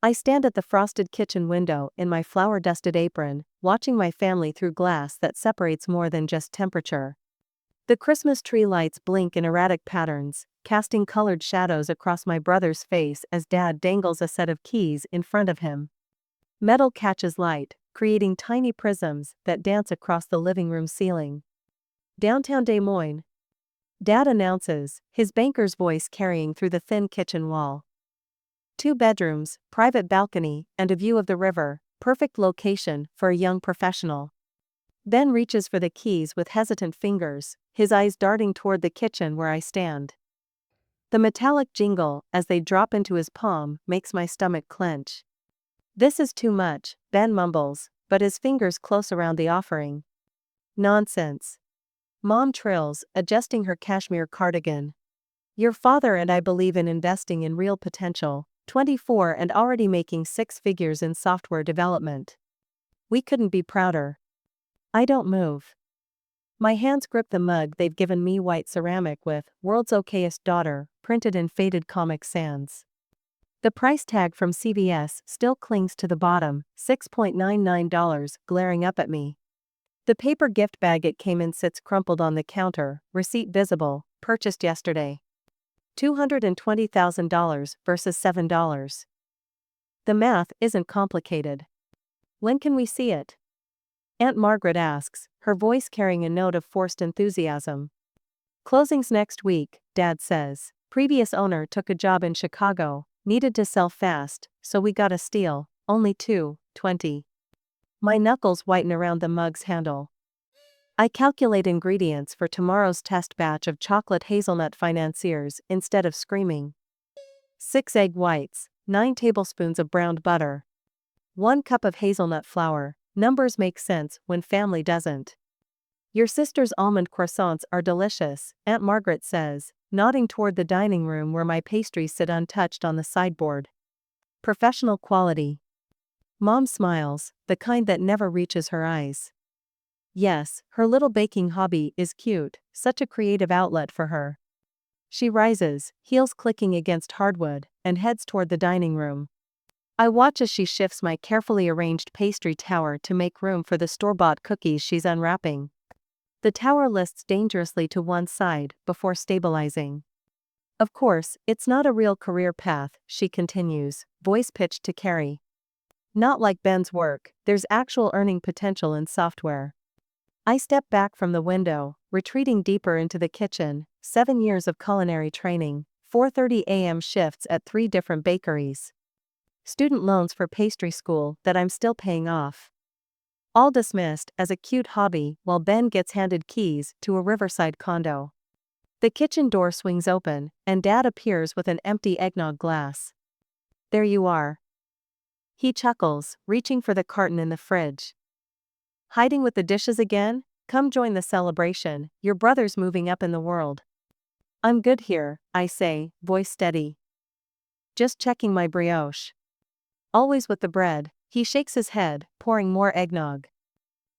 I stand at the frosted kitchen window in my flour-dusted apron, watching my family through glass that separates more than just temperature. The Christmas tree lights blink in erratic patterns, casting colored shadows across my brother's face as Dad dangles a set of keys in front of him. Metal catches light, creating tiny prisms that dance across the living room ceiling. Downtown Des Moines, Dad announces, his banker's voice carrying through the thin kitchen wall. 2 bedrooms, private balcony, and a view of the river, perfect location for a young professional. Ben reaches for the keys with hesitant fingers, his eyes darting toward the kitchen where I stand. The metallic jingle, as they drop into his palm, makes my stomach clench. "This is too much," Ben mumbles, but his fingers close around the offering. "Nonsense," Mom trills, adjusting her cashmere cardigan. "Your father and I believe in investing in real potential, 24 and already making 6 figures in software development. We couldn't be prouder." I don't move. My hands grip the mug they've given me, white ceramic with "World's Okayest Daughter" printed in faded Comic Sans. The price tag from CVS still clings to the bottom, $6.99, glaring up at me. The paper gift bag it came in sits crumpled on the counter, receipt visible, purchased yesterday. $220,000 versus $7. The math isn't complicated. "When can we see it?" Aunt Margaret asks, her voice carrying a note of forced enthusiasm. "Closing's next week," Dad says. "Previous owner took a job in Chicago, needed to sell fast, so we got a steal, only $2.20. My knuckles whiten around the mug's handle. I calculate ingredients for tomorrow's test batch of chocolate hazelnut financiers instead of screaming. 6 egg whites, 9 tablespoons of browned butter, 1 cup of hazelnut flour. Numbers make sense when family doesn't. "Your sister's almond croissants are delicious," Aunt Margaret says, nodding toward the dining room where my pastries sit untouched on the sideboard. "Professional quality." Mom smiles, the kind that never reaches her eyes. Yes, her little baking hobby is cute, such a creative outlet for her. She rises, heels clicking against hardwood, and heads toward the dining room. I watch as she shifts my carefully arranged pastry tower to make room for the store-bought cookies she's unwrapping. The tower lists dangerously to one side before stabilizing. "Of course, it's not a real career path," she continues, voice pitched to Carrie. "Not like Ben's work, there's actual earning potential in software." I step back from the window, retreating deeper into the kitchen, 7 years of culinary training, 4:30 a.m. shifts at 3 different bakeries. Student loans for pastry school that I'm still paying off. All dismissed as a cute hobby while Ben gets handed keys to a riverside condo. The kitchen door swings open, and Dad appears with an empty eggnog glass. "There you are." He chuckles, reaching for the carton in the fridge. "Hiding with the dishes again? Come join the celebration, your brother's moving up in the world." "I'm good here," I say, voice steady. "Just checking my brioche." "Always with the bread." He shakes his head, pouring more eggnog.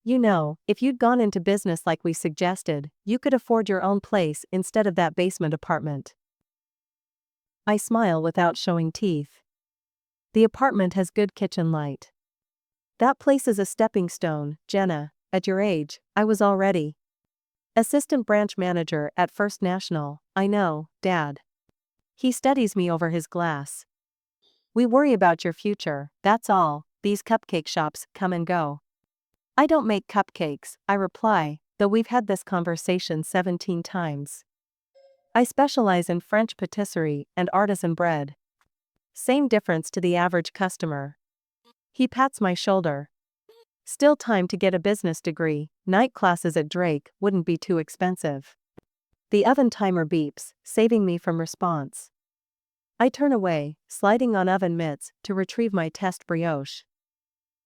"You know, if you'd gone into business like we suggested, you could afford your own place instead of that basement apartment." I smile without showing teeth. "The apartment has good kitchen light." "That place is a stepping stone, Jenna. At your age, I was already assistant branch manager at First National." "I know, Dad." He studies me over his glass. "We worry about your future, that's all. These cupcake shops come and go." "I don't make cupcakes," I reply, though we've had this conversation 17 times. "I specialize in French patisserie and artisan bread." Same difference to the average customer. He pats my shoulder. "Still time to get a business degree. Night classes at Drake wouldn't be too expensive." The oven timer beeps, saving me from response. I turn away, sliding on oven mitts to retrieve my test brioche.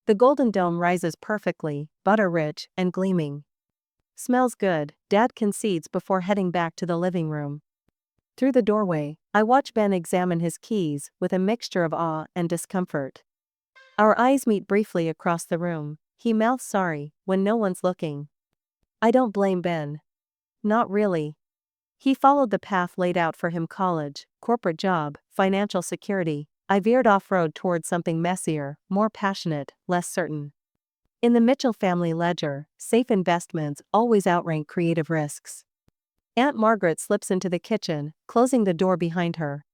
The golden dome rises perfectly, butter-rich and gleaming. "Smells good," Dad concedes before heading back to the living room. Through the doorway, I watch Ben examine his keys with a mixture of awe and discomfort. Our eyes meet briefly across the room. He mouths sorry when no one's looking. I don't blame Ben. Not really. He followed the path laid out for him: college, corporate job, financial security, I veered off-road towards something messier, more passionate, less certain. In the Mitchell family ledger, safe investments always outrank creative risks. Aunt Margaret slips into the kitchen, closing the door behind her.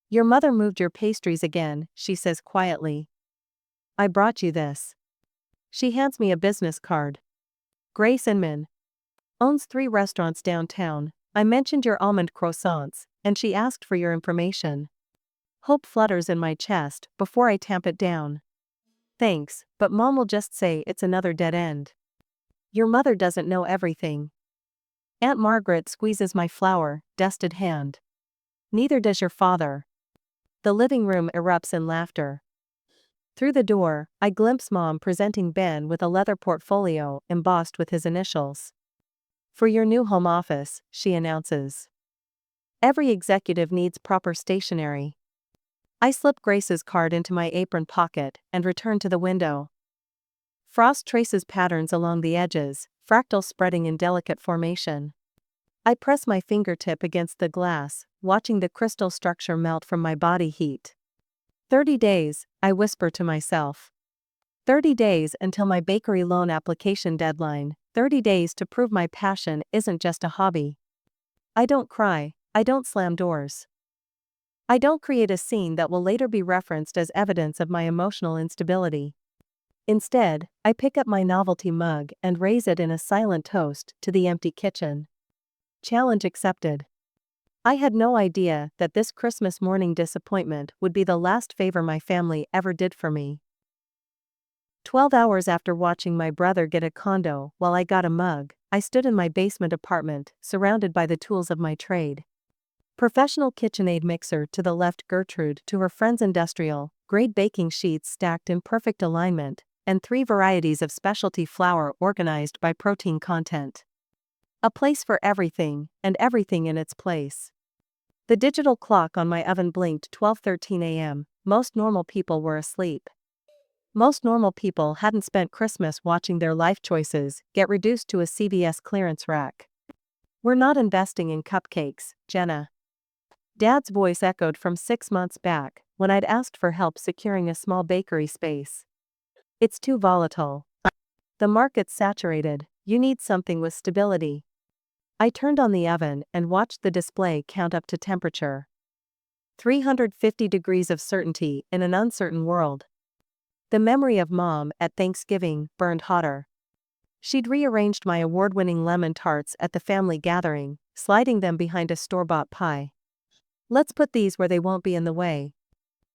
"Your mother moved your pastries again," she says quietly. "I brought you this." She hands me a business card. "Grace Inman. Owns 3 restaurants downtown. I mentioned your almond croissants, and she asked for your information." Hope flutters in my chest before I tamp it down. "Thanks, but Mom will just say it's another dead end." "Your mother doesn't know everything." Aunt Margaret squeezes my flour-dusted hand. "Neither does your father." The living room erupts in laughter. Through the door, I glimpse Mom presenting Ben with a leather portfolio embossed with his initials. "For your new home office," she announces. "Every executive needs proper stationery." I slip Grace's card into my apron pocket and return to the window. Frost traces patterns along the edges, fractals spreading in delicate formation. I press my fingertip against the glass, watching the crystal structure melt from my body heat. 30 days, I whisper to myself. 30 days until my bakery loan application deadline, 30 days to prove my passion isn't just a hobby. I don't cry, I don't slam doors. I don't create a scene that will later be referenced as evidence of my emotional instability. Instead, I pick up my novelty mug and raise it in a silent toast to the empty kitchen. Challenge accepted. I had no idea that this Christmas morning disappointment would be the last favor my family ever did for me. 12 hours after watching my brother get a condo while I got a mug, I stood in my basement apartment, surrounded by the tools of my trade. Professional KitchenAid mixer to the left, Gertrude to her friend's industrial grade baking sheets stacked in perfect alignment, and 3 varieties of specialty flour organized by protein content. A place for everything, and everything in its place. The digital clock on my oven blinked 12:13 a.m. Most normal people were asleep. Most normal people hadn't spent Christmas watching their life choices get reduced to a CVS clearance rack. "We're not investing in cupcakes, Jenna." Dad's voice echoed from 6 months back, when I'd asked for help securing a small bakery space. "It's too volatile. The market's saturated, you need something with stability." I turned on the oven and watched the display count up to temperature. 350 degrees of certainty in an uncertain world. The memory of Mom at Thanksgiving burned hotter. She'd rearranged my award-winning lemon tarts at the family gathering, sliding them behind a store-bought pie. "Let's put these where they won't be in the way,"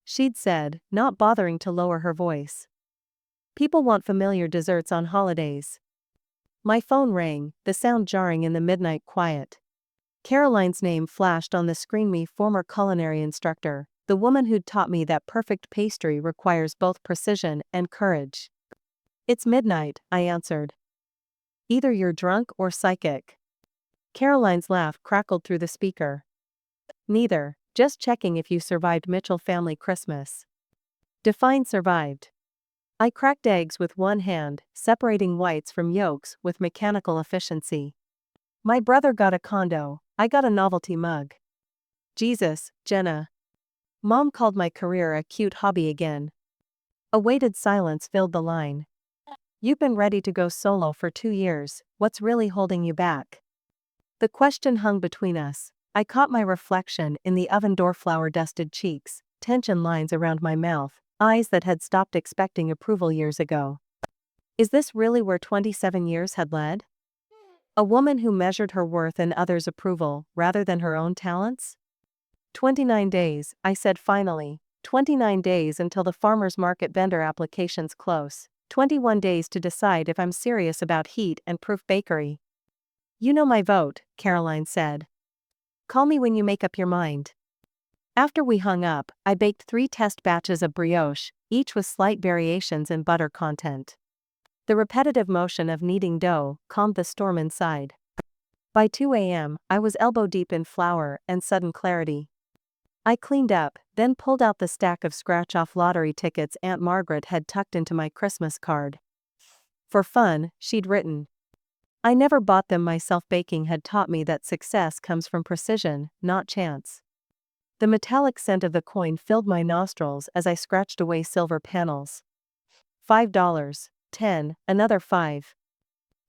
she'd said, not bothering to lower her voice. "People want familiar desserts on holidays." My phone rang, the sound jarring in the midnight quiet. Caroline's name flashed on the screen. Me, former culinary instructor, the woman who'd taught me that perfect pastry requires both precision and courage. "It's midnight," I answered. "Either you're drunk or psychic." Caroline's laugh crackled through the speaker. "Neither, just checking if you survived Mitchell family Christmas." Define survived. I cracked eggs with one hand, separating whites from yolks with mechanical efficiency. My brother got a condo, I got a novelty mug. Jesus, Jenna. Mom called my career a cute hobby again. A weighted silence filled the line. "You've been ready to go solo for 2 years, what's really holding you back?" The question hung between us. I caught my reflection in the oven door, flour-dusted cheeks, tension lines around my mouth, eyes that had stopped expecting approval years ago. Is this really where 27 years had led? A woman who measured her worth in others' approval rather than her own talents? 29 days, I said finally. 29 days until the farmer's market vendor application's close. 21 days to decide if I'm serious about heat and proof bakery. "You know my vote," Caroline said. "Call me when you make up your mind." After we hung up, I baked 3 test batches of brioche, each with slight variations in butter content. The repetitive motion of kneading dough calmed the storm inside. By 2 a.m., I was elbow-deep in flour and sudden clarity. I cleaned up, then pulled out the stack of scratch-off lottery tickets Aunt Margaret had tucked into my Christmas card. For fun, she'd written. I never bought them myself. Baking had taught me that success comes from precision, not chance. The metallic scent of the coin filled my nostrils as I scratched away silver panels. $5. 10, another 5.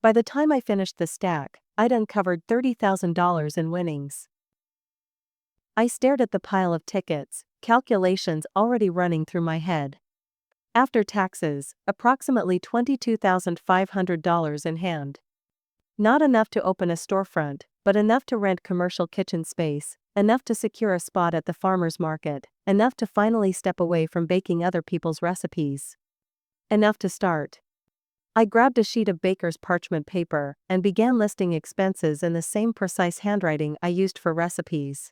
By the time I finished the stack, I'd uncovered $30,000 in winnings. I stared at the pile of tickets, calculations already running through my head. After taxes, approximately $22,500 in hand. Not enough to open a storefront, but enough to rent commercial kitchen space, enough to secure a spot at the farmer's market, enough to finally step away from baking other people's recipes. Enough to start. I grabbed a sheet of baker's parchment paper and began listing expenses in the same precise handwriting I used for recipes.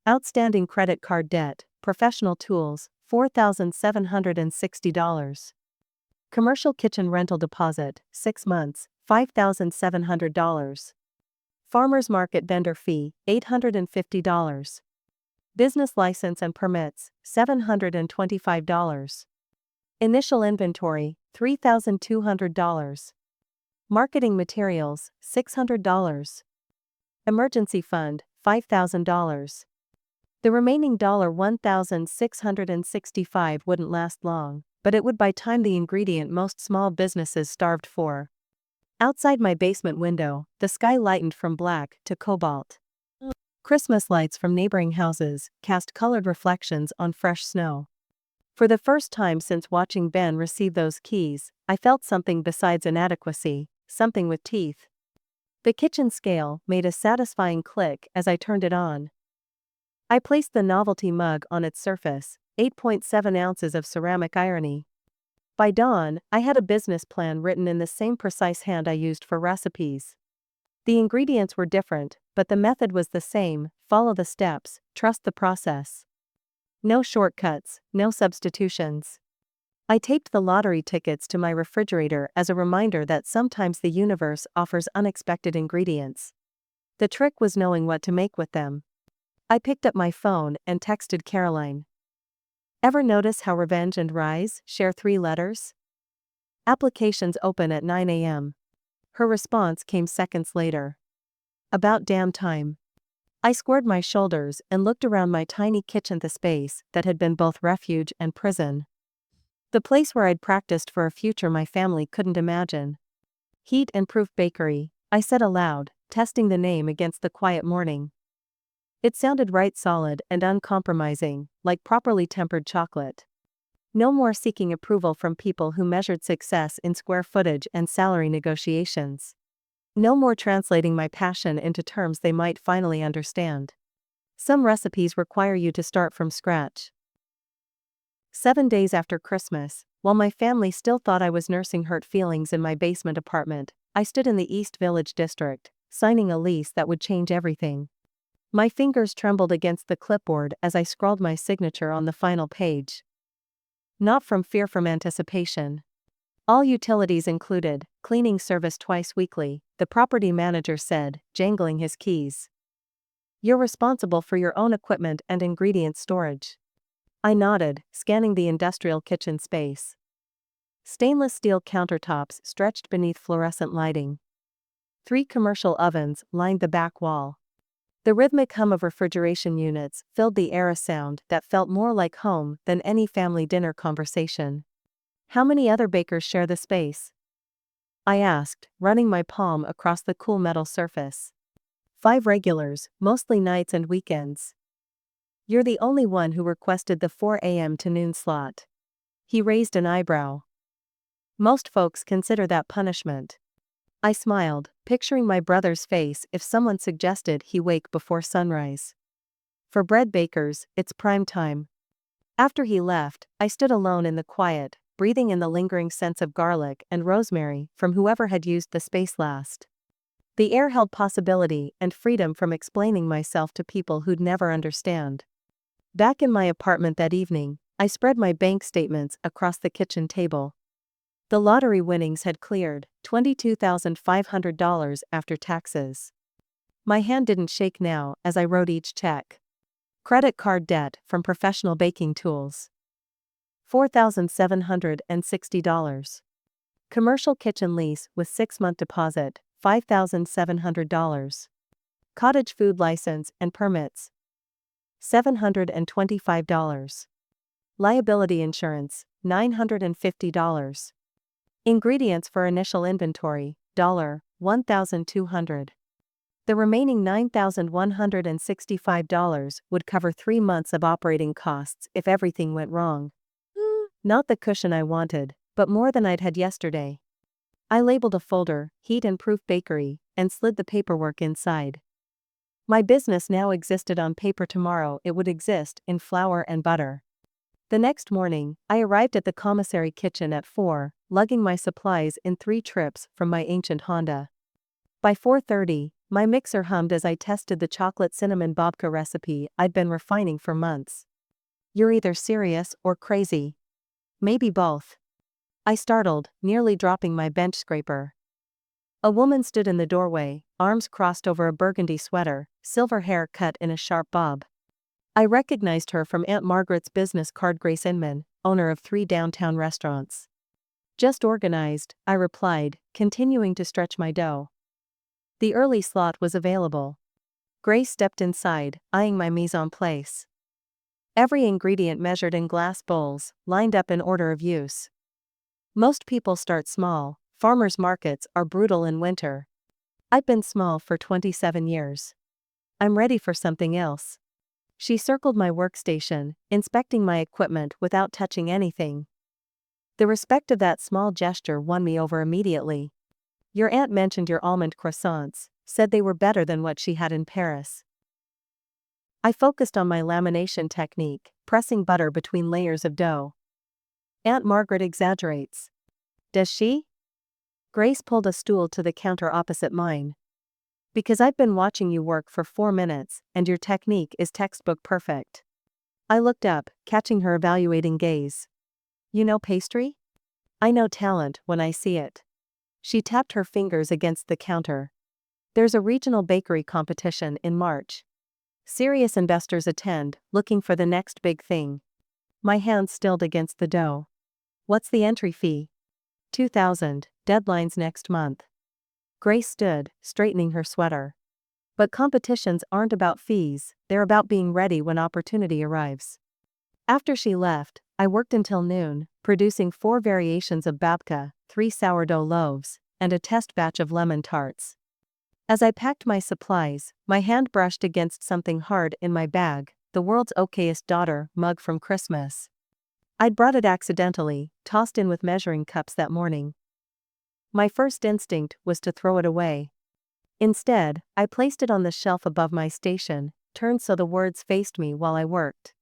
Outstanding credit card debt, professional tools, $4,760. Commercial kitchen rental deposit, 6 months, $5,700. Farmer's market vendor fee, $850. Business license and permits, $725. Initial inventory, $3,200. Marketing materials, $600. Emergency fund, $5,000. The remaining $1,665 wouldn't last long, but it would buy time, the ingredient most small businesses starved for. Outside my basement window, the sky lightened from black to cobalt. Christmas lights from neighboring houses cast colored reflections on fresh snow. For the first time since watching Ben receive those keys, I felt something besides inadequacy, something with teeth. The kitchen scale made a satisfying click as I turned it on. I placed the novelty mug on its surface, 8.7 ounces of ceramic irony. By dawn, I had a business plan written in the same precise hand I used for recipes. The ingredients were different, but the method was the same: follow the steps, trust the process. No shortcuts, no substitutions. I taped the lottery tickets to my refrigerator as a reminder that sometimes the universe offers unexpected ingredients. The trick was knowing what to make with them. I picked up my phone and texted Caroline. Ever notice how revenge and rise share 3 letters? Applications open at 9 a.m. Her response came seconds later. About damn time. I squared my shoulders and looked around my tiny kitchen, the space that had been both refuge and prison. The place where I'd practiced for a future my family couldn't imagine. Heat and Proof Bakery, I said aloud, testing the name against the quiet morning. It sounded right, solid and uncompromising, like properly tempered chocolate. No more seeking approval from people who measured success in square footage and salary negotiations. No more translating my passion into terms they might finally understand. Some recipes require you to start from scratch. 7 days after Christmas, while my family still thought I was nursing hurt feelings in my basement apartment, I stood in the East Village district, signing a lease that would change everything. My fingers trembled against the clipboard as I scrawled my signature on the final page. Not from fear, from anticipation. All utilities included, cleaning service twice weekly, the property manager said, jangling his keys. You're responsible for your own equipment and ingredient storage. I nodded, scanning the industrial kitchen space. Stainless steel countertops stretched beneath fluorescent lighting. 3 commercial ovens lined the back wall. The rhythmic hum of refrigeration units filled the air, a sound that felt more like home than any family dinner conversation. How many other bakers share the space? I asked, running my palm across the cool metal surface. 5 regulars, mostly nights and weekends. You're the only one who requested the 4 a.m. to noon slot. He raised an eyebrow. Most folks consider that punishment. I smiled, picturing my brother's face if someone suggested he wake before sunrise. For bread bakers, it's prime time. After he left, I stood alone in the quiet, breathing in the lingering scents of garlic and rosemary from whoever had used the space last. The air held possibility and freedom from explaining myself to people who'd never understand. Back in my apartment that evening, I spread my bank statements across the kitchen table. The lottery winnings had cleared $22,500 after taxes. My hand didn't shake now as I wrote each check. Credit card debt from professional baking tools, $4,760. Commercial kitchen lease with 6-month deposit, $5,700. Cottage food license and permits, $725. Liability insurance, $950. Ingredients for initial inventory, $1,200. The remaining $9,165 would cover 3 months of operating costs if everything went wrong. Not the cushion I wanted, but more than I'd had yesterday. I labeled a folder, Heat and Proof Bakery, and slid the paperwork inside. My business now existed on paper. Tomorrow it would exist in flour and butter. The next morning, I arrived at the commissary kitchen at 4, lugging my supplies in 3 trips from my ancient Honda. By 4:30, my mixer hummed as I tested the chocolate cinnamon babka recipe I'd been refining for months. You're either serious or crazy. Maybe both. I startled, nearly dropping my bench scraper. A woman stood in the doorway, arms crossed over a burgundy sweater, silver hair cut in a sharp bob. I recognized her from Aunt Margaret's business card. Grace Inman, owner of 3 downtown restaurants. Just organized, I replied, continuing to stretch my dough. The early slot was available. Grace stepped inside, eyeing my mise en place. Every ingredient measured in glass bowls, lined up in order of use. Most people start small. Farmers markets are brutal in winter. I've been small for 27 years. I'm ready for something else. She circled my workstation, inspecting my equipment without touching anything. The respect of that small gesture won me over immediately. Your aunt mentioned your almond croissants, said they were better than what she had in Paris. I focused on my lamination technique, pressing butter between layers of dough. Aunt Margaret exaggerates. Does she? Grace pulled a stool to the counter opposite mine. Because I've been watching you work for 4 minutes, and your technique is textbook perfect. I looked up, catching her evaluating gaze. You know pastry? I know talent when I see it. She tapped her fingers against the counter. There's a regional bakery competition in March. Serious investors attend, looking for the next big thing. My hands stilled against the dough. What's the entry fee? $2,000, deadline's next month. Grace stood, straightening her sweater. But competitions aren't about fees, they're about being ready when opportunity arrives. After she left, I worked until noon, producing 4 variations of babka, 3 sourdough loaves, and a test batch of lemon tarts. As I packed my supplies, my hand brushed against something hard in my bag, the world's okayest daughter mug from Christmas. I'd brought it accidentally, tossed in with measuring cups that morning. My first instinct was to throw it away. Instead, I placed it on the shelf above my station, turned so the words faced me while I worked.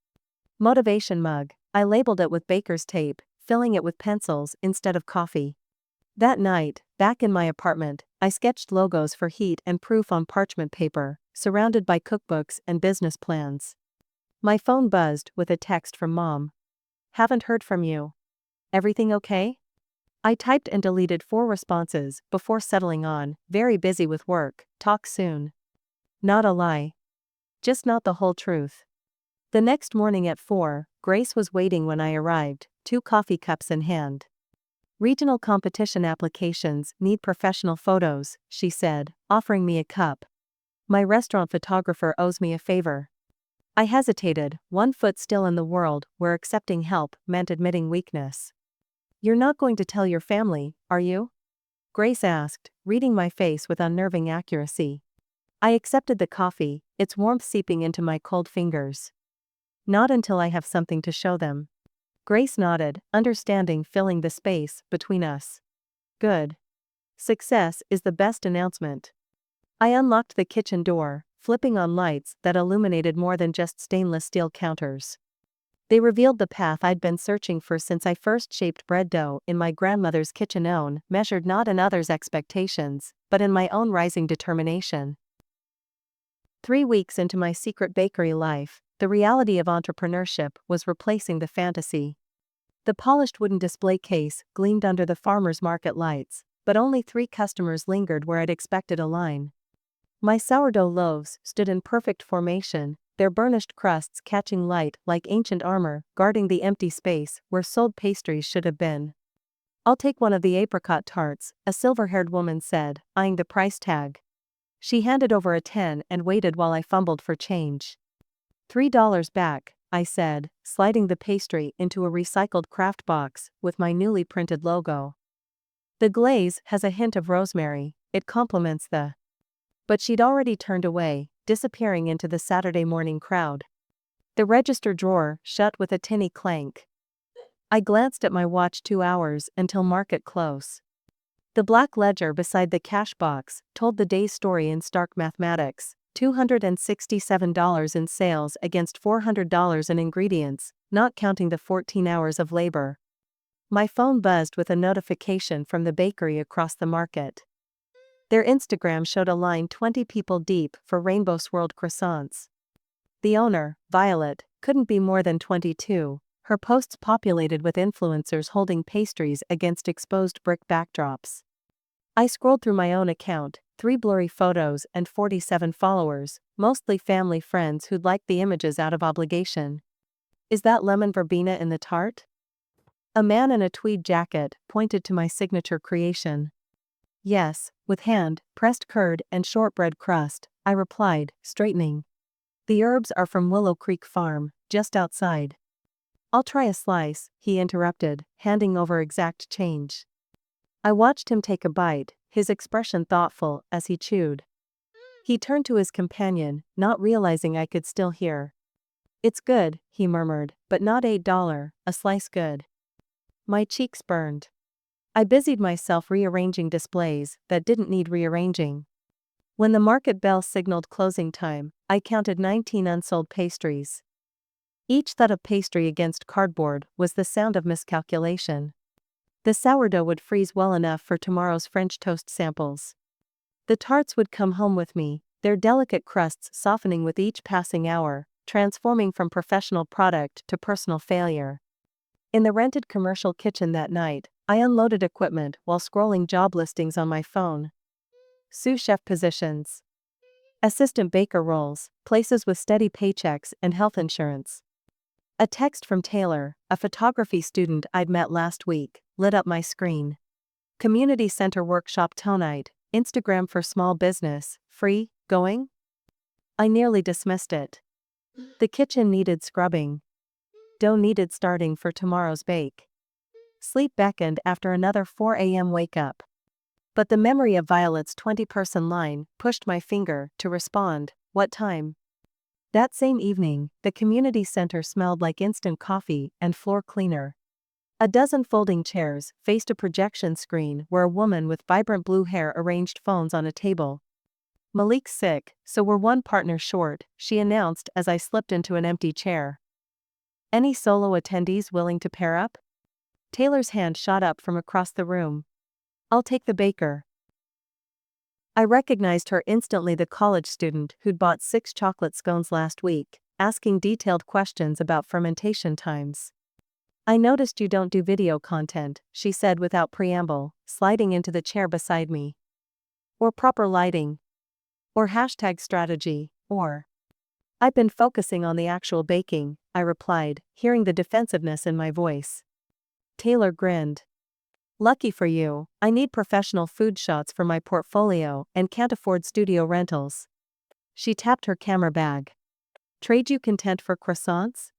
Motivation mug, I labeled it with baker's tape, filling it with pencils instead of coffee. That night, back in my apartment, I sketched logos for Heat and Proof on parchment paper, surrounded by cookbooks and business plans. My phone buzzed with a text from Mom. Haven't heard from you. Everything okay? I typed and deleted 4 responses before settling on, very busy with work, talk soon. Not a lie. Just not the whole truth. The next morning at 4, Grace was waiting when I arrived, 2 coffee cups in hand. Regional competition applications need professional photos, she said, offering me a cup. My restaurant photographer owes me a favor. I hesitated, 1 foot still in the world where accepting help meant admitting weakness. You're not going to tell your family, are you? Grace asked, reading my face with unnerving accuracy. I accepted the coffee, its warmth seeping into my cold fingers. Not until I have something to show them. Grace nodded, understanding filling the space between us. Good. Success is the best announcement. I unlocked the kitchen door, flipping on lights that illuminated more than just stainless steel counters. They revealed the path I'd been searching for since I first shaped bread dough in my grandmother's kitchen, measured not in others' expectations, but in my own rising determination. 3 weeks into my secret bakery life, the reality of entrepreneurship was replacing the fantasy. The polished wooden display case gleamed under the farmer's market lights, but only 3 customers lingered where I'd expected a line. My sourdough loaves stood in perfect formation, their burnished crusts catching light like ancient armor, guarding the empty space where sold pastries should have been. I'll take one of the apricot tarts, a silver-haired woman said, eyeing the price tag. She handed over a 10 and waited while I fumbled for change. $3 back, I said, sliding the pastry into a recycled craft box with my newly printed logo. The glaze has a hint of rosemary, it complements the. But she'd already turned away, disappearing into the Saturday morning crowd. The register drawer shut with a tinny clank. I glanced at my watch 2 hours until market close. The black ledger beside the cash box told the day's story in stark mathematics. $267 in sales against $400 in ingredients, not counting the 14 hours of labor. My phone buzzed with a notification from the bakery across the market. Their Instagram showed a line 20 people deep for rainbow swirled croissants. The owner, Violet, couldn't be more than 22, her posts populated with influencers holding pastries against exposed brick backdrops. I scrolled through my own account, 3 blurry photos and 47 followers, mostly family friends who'd liked the images out of obligation. Is that lemon verbena in the tart? A man in a tweed jacket pointed to my signature creation. Yes, with hand-pressed curd and shortbread crust, I replied, straightening. The herbs are from Willow Creek Farm, just outside. I'll try a slice, he interrupted, handing over exact change. I watched him take a bite, his expression thoughtful as he chewed. He turned to his companion, not realizing I could still hear. It's good, he murmured, but not $8, a slice good. My cheeks burned. I busied myself rearranging displays that didn't need rearranging. When the market bell signaled closing time, I counted 19 unsold pastries. Each thud of pastry against cardboard was the sound of miscalculation. The sourdough would freeze well enough for tomorrow's French toast samples. The tarts would come home with me, their delicate crusts softening with each passing hour, transforming from professional product to personal failure. In the rented commercial kitchen that night, I unloaded equipment while scrolling job listings on my phone. Sous chef positions. Assistant baker roles, places with steady paychecks and health insurance. A text from Taylor, a photography student I'd met last week, lit up my screen. Community center workshop tonight, Instagram for small business, free, going? I nearly dismissed it. The kitchen needed scrubbing. Dough needed starting for tomorrow's bake. Sleep beckoned after another 4 a.m. wake up. But the memory of Violet's 20-person line pushed my finger to respond, what time? That same evening, the community center smelled like instant coffee and floor cleaner. A dozen folding chairs faced a projection screen where a woman with vibrant blue hair arranged phones on a table. Malik's sick, so we're one partner short, she announced as I slipped into an empty chair. Any solo attendees willing to pair up? Taylor's hand shot up from across the room. I'll take the baker. I recognized her instantly, the college student who'd bought 6 chocolate scones last week, asking detailed questions about fermentation times. I noticed you don't do video content, she said without preamble, sliding into the chair beside me. Or proper lighting. Or hashtag strategy, or. I've been focusing on the actual baking, I replied, hearing the defensiveness in my voice. Taylor grinned. Lucky for you, I need professional food shots for my portfolio and can't afford studio rentals. She tapped her camera bag. Trade you content for croissants?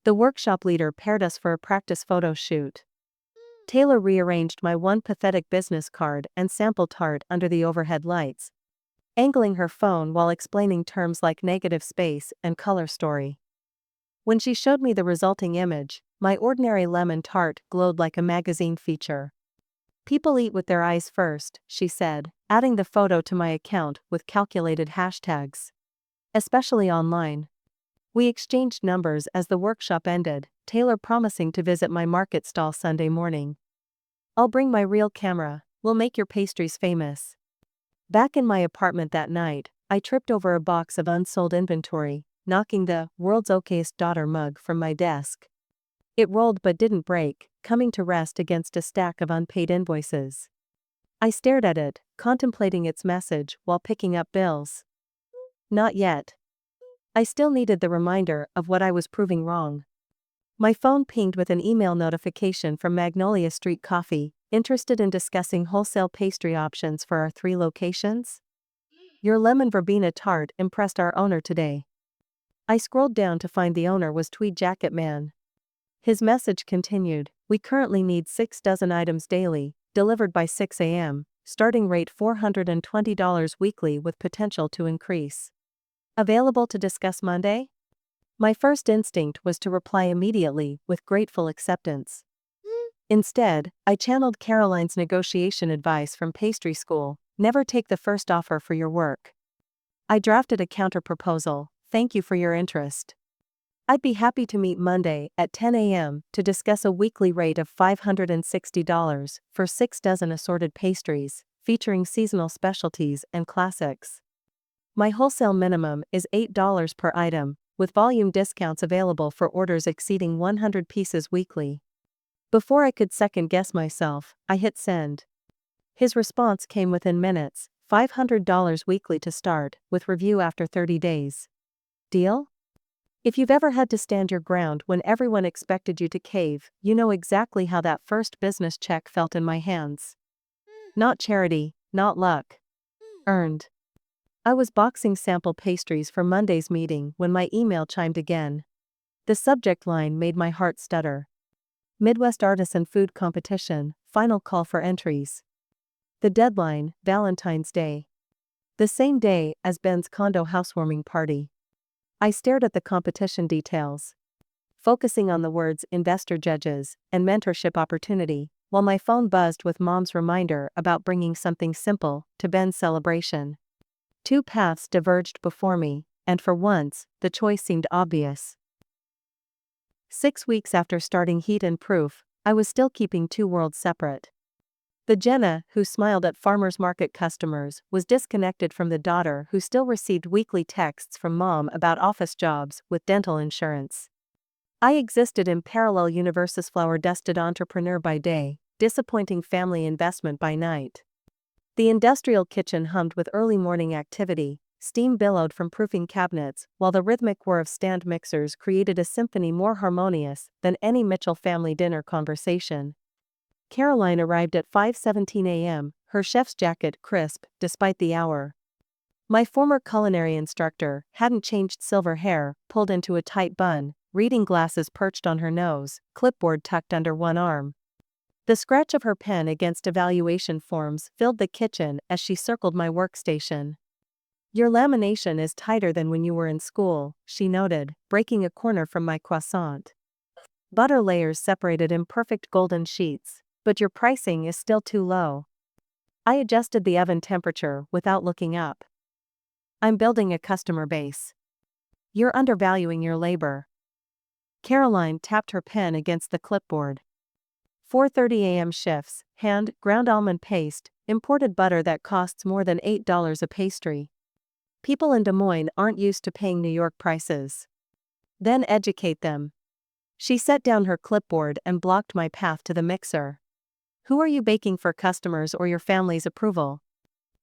The workshop leader paired us for a practice photo shoot. Taylor rearranged my one pathetic business card and sample tart under the overhead lights, angling her phone while explaining terms like negative space and color story. When she showed me the resulting image, my ordinary lemon tart glowed like a magazine feature. People eat with their eyes first, she said, adding the photo to my account with calculated hashtags. Especially online. We exchanged numbers as the workshop ended, Taylor promising to visit my market stall Sunday morning. I'll bring my real camera, we'll make your pastries famous. Back in my apartment that night, I tripped over a box of unsold inventory, knocking the "World's Okayest Daughter" mug from my desk. It rolled but didn't break, coming to rest against a stack of unpaid invoices. I stared at it, contemplating its message while picking up bills. Not yet. I still needed the reminder of what I was proving wrong. My phone pinged with an email notification from Magnolia Street Coffee, interested in discussing wholesale pastry options for our 3 locations? Your lemon verbena tart impressed our owner today. I scrolled down to find the owner was Tweed Jacket Man. His message continued, "We currently need 6 dozen items daily, delivered by 6 a.m., starting rate $420 weekly with potential to increase. Available to discuss Monday?" My first instinct was to reply immediately with grateful acceptance. Instead, I channeled Caroline's negotiation advice from pastry school: never take the first offer for your work. I drafted a counter-proposal: "Thank you for your interest. I'd be happy to meet Monday at 10 a.m. to discuss a weekly rate of $560 for 6 dozen assorted pastries, featuring seasonal specialties and classics. My wholesale minimum is $8 per item, with volume discounts available for orders exceeding 100 pieces weekly." Before I could second-guess myself, I hit send. His response came within minutes: $500 weekly to start, with review after 30 days. Deal? If you've ever had to stand your ground when everyone expected you to cave, you know exactly how that first business check felt in my hands. Not charity, not luck. Earned. I was boxing sample pastries for Monday's meeting when my email chimed again. The subject line made my heart stutter. Midwest Artisan Food Competition, final call for entries. The deadline, Valentine's Day. The same day as Ben's Condo housewarming party. I stared at the competition details, focusing on the words investor judges and mentorship opportunity, while my phone buzzed with Mom's reminder about bringing something simple to Ben's celebration. 2 paths diverged before me, and for once, the choice seemed obvious. 6 weeks after starting Heat and Proof, I was still keeping 2 worlds separate. The Jenna, who smiled at farmers market customers, was disconnected from the daughter who still received weekly texts from Mom about office jobs with dental insurance. I existed in parallel universes: flower-dusted entrepreneur by day, disappointing family investment by night. The industrial kitchen hummed with early morning activity, steam billowed from proofing cabinets, while the rhythmic whir of stand mixers created a symphony more harmonious than any Mitchell family dinner conversation. Caroline arrived at 5:17 a.m., her chef's jacket crisp despite the hour. My former culinary instructor hadn't changed: silver hair pulled into a tight bun, reading glasses perched on her nose, clipboard tucked under one arm. The scratch of her pen against evaluation forms filled the kitchen as she circled my workstation. "Your lamination is tighter than when you were in school," she noted, breaking a corner from my croissant. "Butter layers separated imperfect golden sheets, but your pricing is still too low." I adjusted the oven temperature without looking up. "I'm building a customer base." "You're undervaluing your labor." Caroline tapped her pen against the clipboard. 4:30 a.m. shifts, hand, ground almond paste, imported butter that costs more than $8 a pastry. People in Des Moines aren't used to paying New York prices. Then educate them. She set down her clipboard and blocked my path to the mixer. "Who are you baking for, customers or your family's approval?"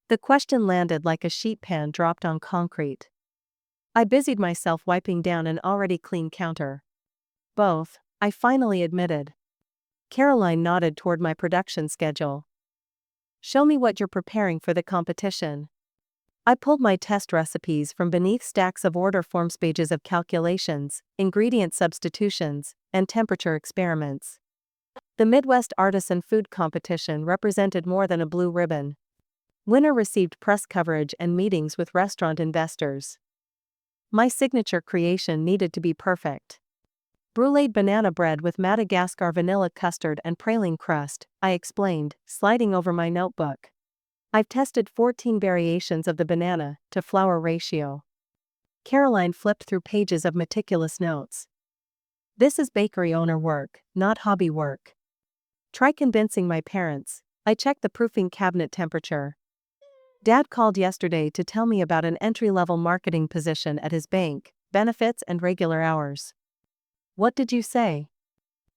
The question landed like a sheet pan dropped on concrete. I busied myself wiping down an already clean counter. "Both," I finally admitted. Caroline nodded toward my production schedule. "Show me what you're preparing for the competition." I pulled my test recipes from beneath stacks of order forms, pages of calculations, ingredient substitutions, and temperature experiments. The Midwest Artisan Food Competition represented more than a blue ribbon. Winner received press coverage and meetings with restaurant investors. My signature creation needed to be perfect. Bruleed banana bread with Madagascar vanilla custard and praline crust, I explained, sliding over my notebook. I've tested 14 variations of the banana to flour ratio. Caroline flipped through pages of meticulous notes. "This is bakery owner work, not hobby work. Try convincing my parents." I checked the proofing cabinet temperature. "Dad called yesterday to tell me about an entry-level marketing position at his bank, benefits and regular hours." "What did you say?"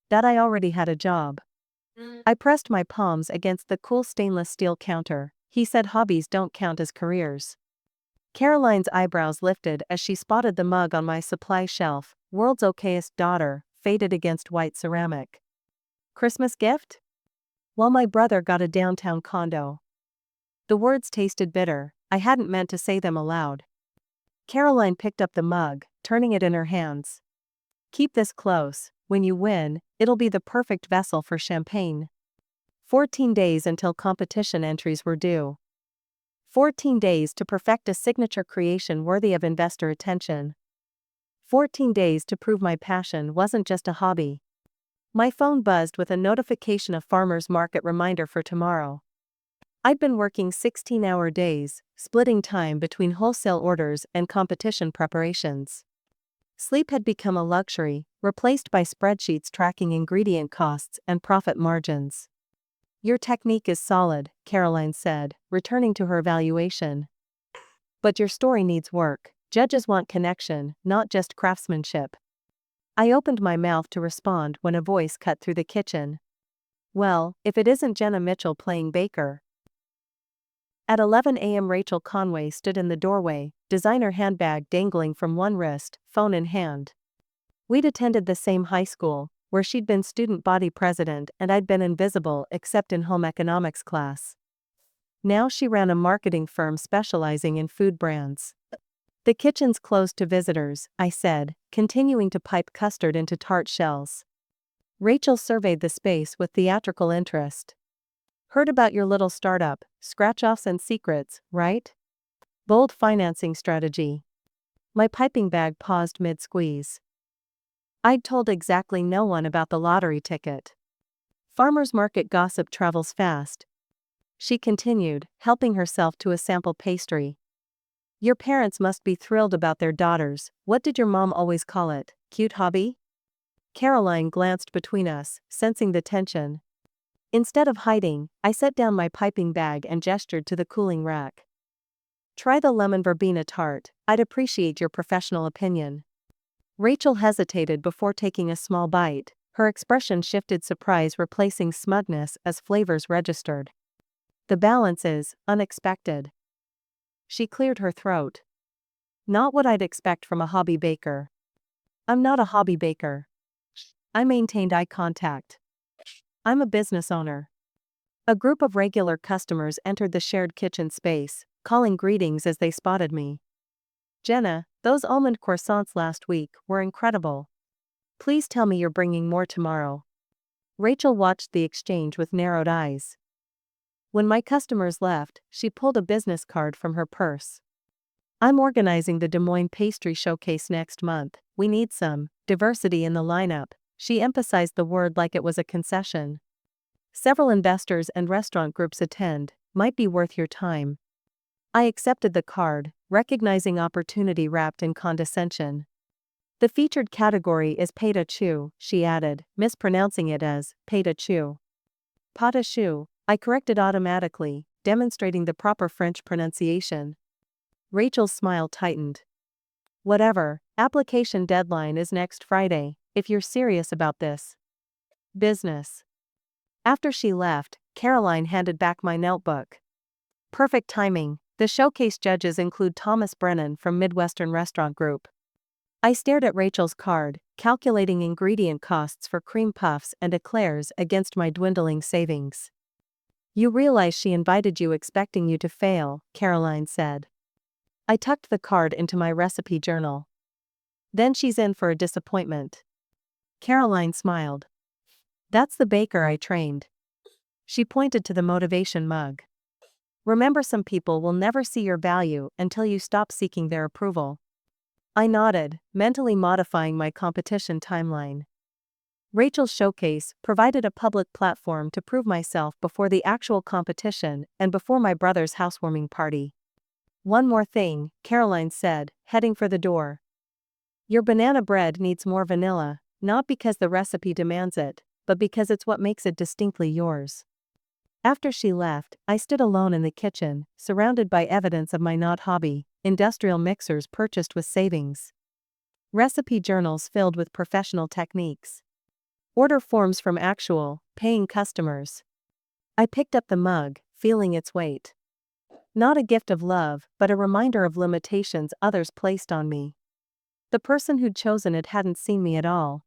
"That I already had a job." I pressed my palms against the cool stainless steel counter. "He said hobbies don't count as careers." Caroline's eyebrows lifted as she spotted the mug on my supply shelf, "World's okayest daughter," faded against white ceramic. "Christmas gift?" "Well, my brother got a downtown condo." The words tasted bitter. I hadn't meant to say them aloud. Caroline picked up the mug, turning it in her hands. Keep this close. When you win, it'll be the perfect vessel for champagne. 14 days until competition entries were due. 14 days to perfect a signature creation worthy of investor attention. 14 days to prove my passion wasn't just a hobby. My phone buzzed with a notification of farmers market reminder for tomorrow. I'd been working 16-hour days, splitting time between wholesale orders and competition preparations. Sleep had become a luxury, replaced by spreadsheets tracking ingredient costs and profit margins. Your technique is solid, Caroline said, returning to her evaluation. But your story needs work. Judges want connection, not just craftsmanship. I opened my mouth to respond when a voice cut through the kitchen. Well, if it isn't Jenna Mitchell playing Baker. At 11 a.m. Rachel Conway stood in the doorway, designer handbag dangling from one wrist, phone in hand. We'd attended the same high school, where she'd been student body president and I'd been invisible except in home economics class. Now she ran a marketing firm specializing in food brands. The kitchen's closed to visitors, I said, continuing to pipe custard into tart shells. Rachel surveyed the space with theatrical interest. Heard about your little startup, scratch-offs and secrets, right? Bold financing strategy. My piping bag paused mid-squeeze. I'd told exactly no one about the lottery ticket. Farmers market gossip travels fast. She continued, helping herself to a sample pastry. Your parents must be thrilled about their daughters. What did your mom always call it? Cute hobby? Caroline glanced between us, sensing the tension. Instead of hiding, I set down my piping bag and gestured to the cooling rack. Try the lemon verbena tart. I'd appreciate your professional opinion. Rachel hesitated before taking a small bite. Her expression shifted, surprise replacing smugness as flavors registered. The balance is unexpected. She cleared her throat. Not what I'd expect from a hobby baker. I'm not a hobby baker. I maintained eye contact. I'm a business owner. A group of regular customers entered the shared kitchen space, calling greetings as they spotted me. Jenna, those almond croissants last week were incredible. Please tell me you're bringing more tomorrow. Rachel watched the exchange with narrowed eyes. When my customers left, she pulled a business card from her purse. I'm organizing the Des Moines Pastry Showcase next month. We need some diversity in the lineup. She emphasized the word like it was a concession. Several investors and restaurant groups attend. Might be worth your time. I accepted the card, recognizing opportunity wrapped in condescension. The featured category is pâte à choux, she added, mispronouncing it as pâte à choux. Pâte à choux, I corrected automatically, demonstrating the proper French pronunciation. Rachel's smile tightened. Whatever, application deadline is next Friday, if you're serious about this. Business. After she left, Caroline handed back my notebook. Perfect timing. The showcase judges include Thomas Brennan from Midwestern Restaurant Group. I stared at Rachel's card, calculating ingredient costs for cream puffs and eclairs against my dwindling savings. You realize she invited you expecting you to fail, Caroline said. I tucked the card into my recipe journal. Then she's in for a disappointment. Caroline smiled. That's the baker I trained. She pointed to the motivation mug. Remember, some people will never see your value until you stop seeking their approval. I nodded, mentally modifying my competition timeline. Rachel's showcase provided a public platform to prove myself before the actual competition and before my brother's housewarming party. One more thing, Caroline said, heading for the door. Your banana bread needs more vanilla, not because the recipe demands it, but because it's what makes it distinctly yours. After she left, I stood alone in the kitchen, surrounded by evidence of my not hobby, industrial mixers purchased with savings. Recipe journals filled with professional techniques. Order forms from actual, paying customers. I picked up the mug, feeling its weight. Not a gift of love, but a reminder of limitations others placed on me. The person who'd chosen it hadn't seen me at all.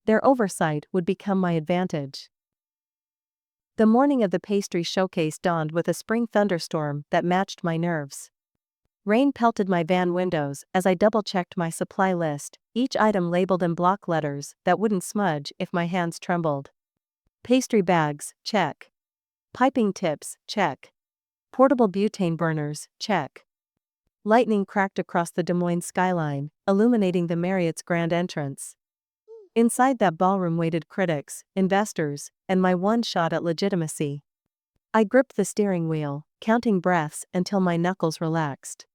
Their oversight would become my advantage. The morning of the pastry showcase dawned with a spring thunderstorm that matched my nerves. Rain pelted my van windows as I double-checked my supply list, each item labeled in block letters that wouldn't smudge if my hands trembled. Pastry bags, check. Piping tips, check. Portable butane burners, check. Lightning cracked across the Des Moines skyline, illuminating the Marriott's grand entrance. Inside that ballroom waited critics, investors, and my one shot at legitimacy. I gripped the steering wheel, counting breaths until my knuckles relaxed.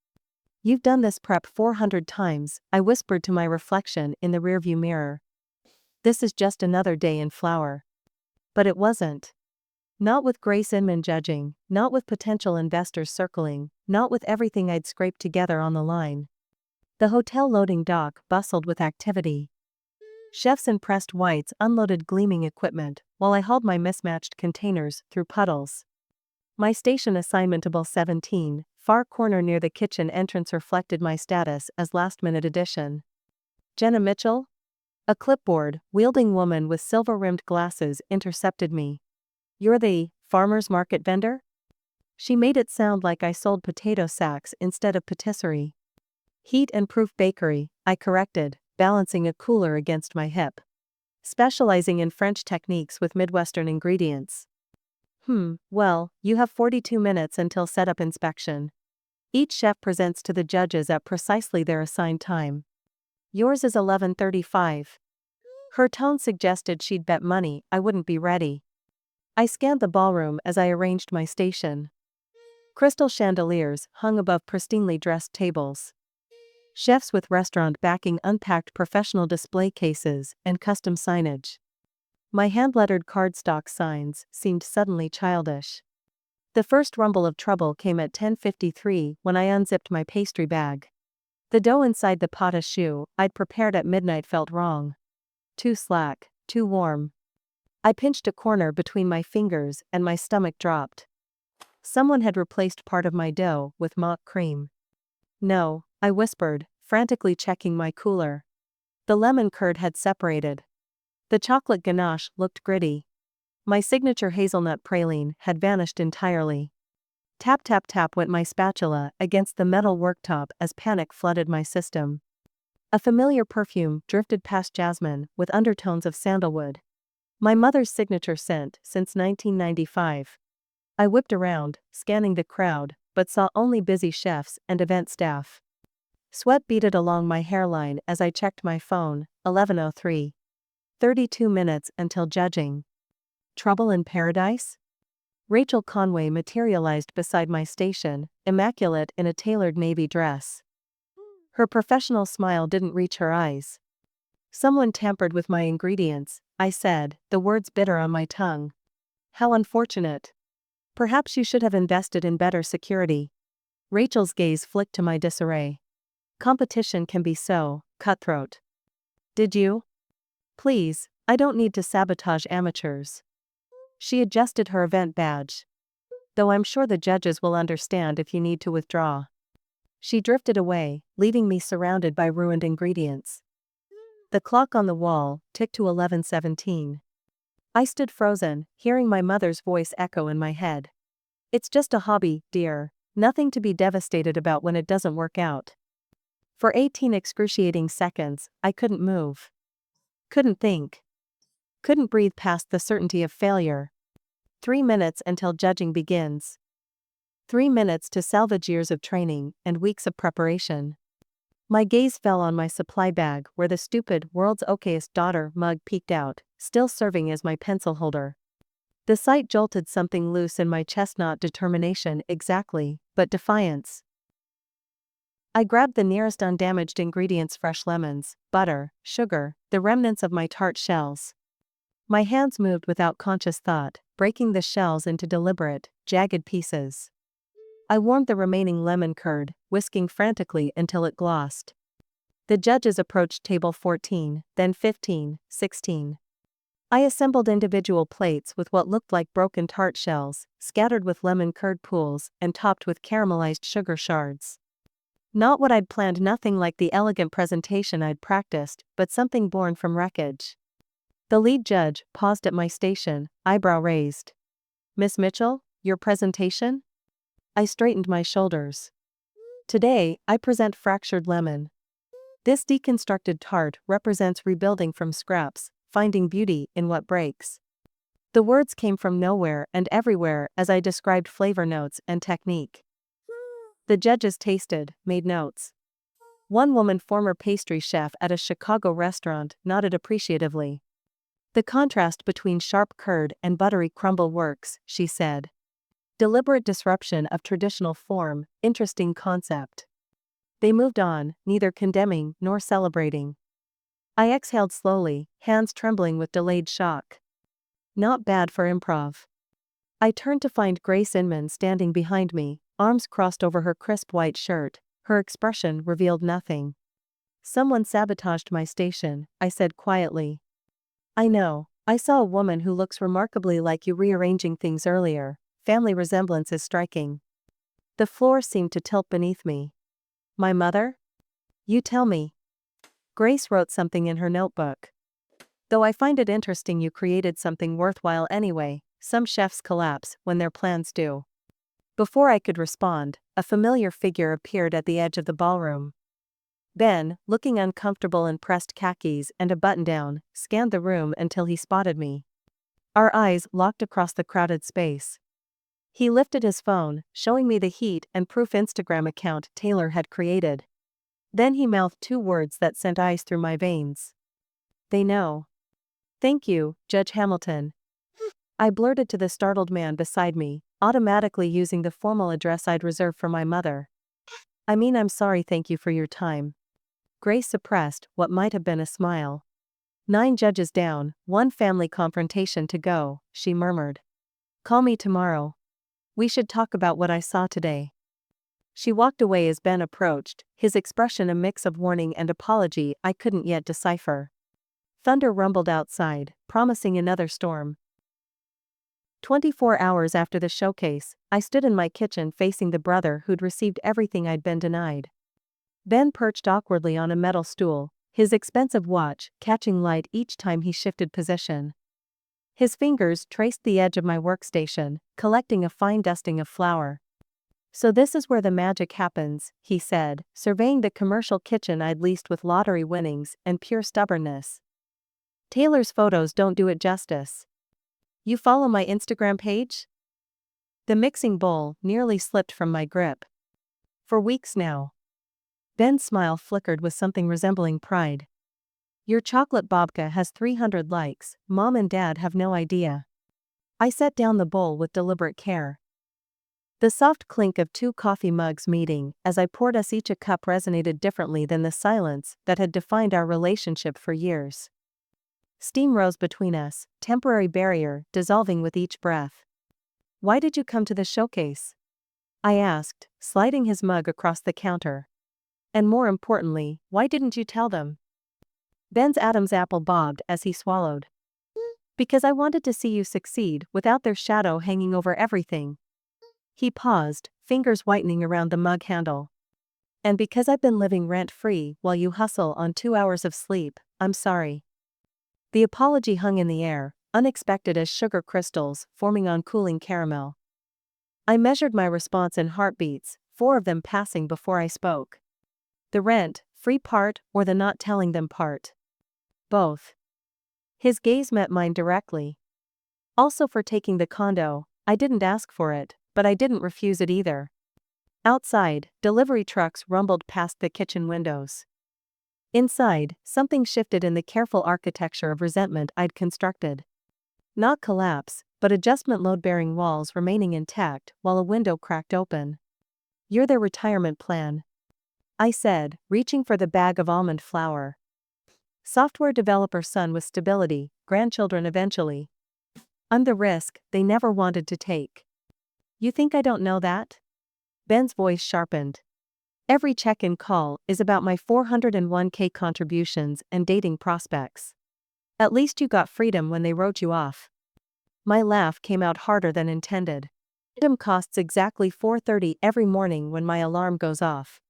"You've done this prep 400 times, I whispered to my reflection in the rearview mirror. This is just another day in flour. But it wasn't. Not with Grace Inman judging, not with potential investors circling, not with everything I'd scraped together on the line. The hotel loading dock bustled with activity. Chefs in pressed whites unloaded gleaming equipment, while I hauled my mismatched containers through puddles. My station assignment table 17, far corner near the kitchen entrance reflected my status as last-minute addition. Jenna Mitchell? A clipboard-wielding woman with silver-rimmed glasses intercepted me. "You're the farmer's market vendor?" She made it sound like I sold potato sacks instead of patisserie. "Heat and proof bakery," I corrected, balancing a cooler against my hip. "Specializing in French techniques with Midwestern ingredients." Well, you have 42 minutes until setup inspection. Each chef presents to the judges at precisely their assigned time. Yours is 11:35. Her tone suggested she'd bet money I wouldn't be ready. I scanned the ballroom as I arranged my station. Crystal chandeliers hung above pristinely dressed tables. Chefs with restaurant backing unpacked professional display cases and custom signage. My hand-lettered cardstock signs seemed suddenly childish. The first rumble of trouble came at 10:53 when I unzipped my pastry bag. The dough inside the pot au choux I'd prepared at midnight felt wrong. Too slack, too warm. I pinched a corner between my fingers and my stomach dropped. Someone had replaced part of my dough with mock cream. "No," I whispered, frantically checking my cooler. The lemon curd had separated. The chocolate ganache looked gritty. My signature hazelnut praline had vanished entirely. Tap tap tap went my spatula against the metal worktop as panic flooded my system. A familiar perfume drifted past jasmine with undertones of sandalwood. My mother's signature scent since 1995. I whipped around, scanning the crowd, but saw only busy chefs and event staff. Sweat beaded along my hairline as I checked my phone. 11:03. 32 minutes until judging. Trouble in paradise? Rachel Conway materialized beside my station, immaculate in a tailored navy dress. Her professional smile didn't reach her eyes. "Someone tampered with my ingredients," I said, the words bitter on my tongue. "How unfortunate. Perhaps you should have invested in better security." Rachel's gaze flicked to my disarray. "Competition can be so cutthroat. Did you? Please, I don't need to sabotage amateurs." She adjusted her event badge. "Though I'm sure the judges will understand if you need to withdraw." She drifted away, leaving me surrounded by ruined ingredients. The clock on the wall ticked to 11:17. I stood frozen, hearing my mother's voice echo in my head. "It's just a hobby, dear. Nothing to be devastated about when it doesn't work out." For 18 excruciating seconds, I couldn't move. Couldn't think. Couldn't breathe past the certainty of failure. 3 minutes until judging begins. 3 minutes to salvage years of training and weeks of preparation. My gaze fell on my supply bag where the stupid "World's Okayest Daughter" mug peeked out, still serving as my pencil holder. The sight jolted something loose in my chest, not determination exactly, but defiance. I grabbed the nearest undamaged ingredients: fresh lemons, butter, sugar, the remnants of my tart shells. My hands moved without conscious thought, breaking the shells into deliberate, jagged pieces. I warmed the remaining lemon curd, whisking frantically until it glossed. The judges approached table 14, then 15, 16. I assembled individual plates with what looked like broken tart shells, scattered with lemon curd pools and topped with caramelized sugar shards. Not what I'd planned, nothing like the elegant presentation I'd practiced, but something born from wreckage. The lead judge paused at my station, eyebrow raised. "Miss Mitchell, your presentation?" I straightened my shoulders. Today, I present fractured lemon. This deconstructed tart represents rebuilding from scraps, finding beauty in what breaks. The words came from nowhere and everywhere as I described flavor notes and technique. The judges tasted, made notes. One woman, former pastry chef at a Chicago restaurant, nodded appreciatively. The contrast between sharp curd and buttery crumble works, she said. Deliberate disruption of traditional form, interesting concept. They moved on, neither condemning nor celebrating. I exhaled slowly, hands trembling with delayed shock. Not bad for improv. I turned to find Grace Inman standing behind me, arms crossed over her crisp white shirt. Her expression revealed nothing. Someone sabotaged my station, I said quietly. I know. I saw a woman who looks remarkably like you rearranging things earlier. Family resemblance is striking. The floor seemed to tilt beneath me. My mother? You tell me. Grace wrote something in her notebook. Though I find it interesting you created something worthwhile anyway. Some chefs collapse when their plans do. Before I could respond, a familiar figure appeared at the edge of the ballroom. Ben, looking uncomfortable in pressed khakis and a button-down, scanned the room until he spotted me. Our eyes locked across the crowded space. He lifted his phone, showing me the heat and proof Instagram account Taylor had created. Then he mouthed two words that sent ice through my veins. They know. Thank you, Judge Hamilton. I blurted to the startled man beside me, automatically using the formal address I'd reserved for my mother. I mean, I'm sorry, thank you for your time. Grace suppressed what might have been a smile. 9 judges down, 1 family confrontation to go, she murmured. Call me tomorrow. We should talk about what I saw today. She walked away as Ben approached, his expression a mix of warning and apology I couldn't yet decipher. Thunder rumbled outside, promising another storm. 24 hours after the showcase, I stood in my kitchen facing the brother who'd received everything I'd been denied. Ben perched awkwardly on a metal stool, his expensive watch catching light each time he shifted position. His fingers traced the edge of my workstation, collecting a fine dusting of flour. So this is where the magic happens, he said, surveying the commercial kitchen I'd leased with lottery winnings and pure stubbornness. Taylor's photos don't do it justice. You follow my Instagram page? The mixing bowl nearly slipped from my grip. For weeks now. Ben's smile flickered with something resembling pride. Your chocolate babka has 300 likes, Mom and Dad have no idea. I set down the bowl with deliberate care. The soft clink of 2 coffee mugs meeting as I poured us each a cup resonated differently than the silence that had defined our relationship for years. Steam rose between us, temporary barrier dissolving with each breath. Why did you come to the showcase? I asked, sliding his mug across the counter. And more importantly, why didn't you tell them? Ben's Adam's apple bobbed as he swallowed. Because I wanted to see you succeed without their shadow hanging over everything. He paused, fingers whitening around the mug handle. And because I've been living rent-free while you hustle on 2 hours of sleep, I'm sorry. The apology hung in the air, unexpected as sugar crystals forming on cooling caramel. I measured my response in heartbeats, 4 of them passing before I spoke. The rent-free part or the not telling them part? Both. His gaze met mine directly. Also for taking the condo, I didn't ask for it, but I didn't refuse it either. Outside, delivery trucks rumbled past the kitchen windows. Inside, something shifted in the careful architecture of resentment I'd constructed. Not collapse, but adjustment load-bearing walls remaining intact while a window cracked open. You're their retirement plan, I said, reaching for the bag of almond flour. Software developer son with stability, grandchildren eventually. I'm the risk they never wanted to take. You think I don't know that? Ben's voice sharpened. Every check-in call is about my 401k contributions and dating prospects. At least you got freedom when they wrote you off. My laugh came out harder than intended. Freedom costs exactly $4.30 every morning when my alarm goes off.